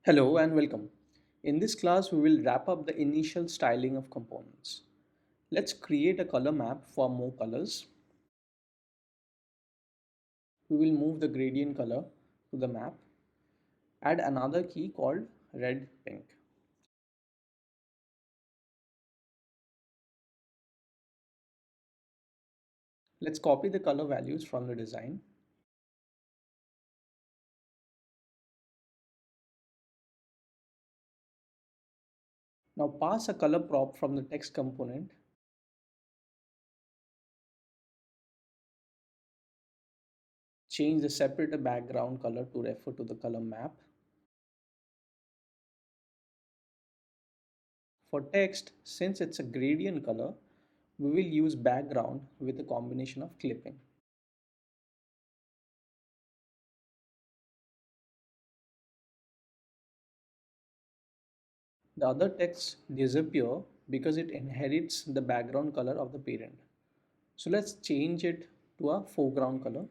Hello and welcome. In this class, we will wrap up the initial styling of components. Let's create a color map for more colors. We will move the gradient color to the map. Add another key called red pink. Let's copy the color values from the design. Now pass a color prop from the text component. Change the separator background color to refer to the color map. For text, since it's a gradient color, we will use background with a combination of clipping. The other texts disappear because it inherits the background color of the parent. So let's change it to a foreground color.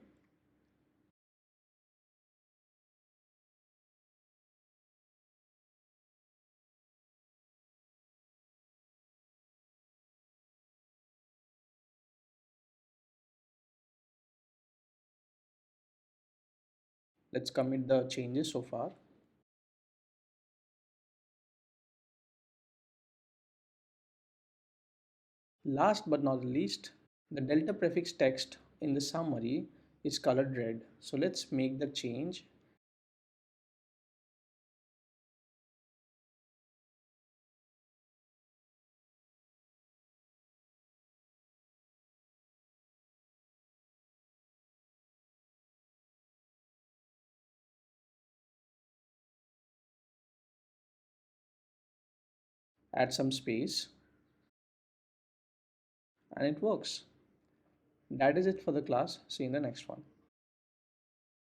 Let's commit the changes so far. Last but not least, the delta prefix text in the summary is colored red. So let's make the change. Add some space, and it works. That is it for the class. See you in the next one.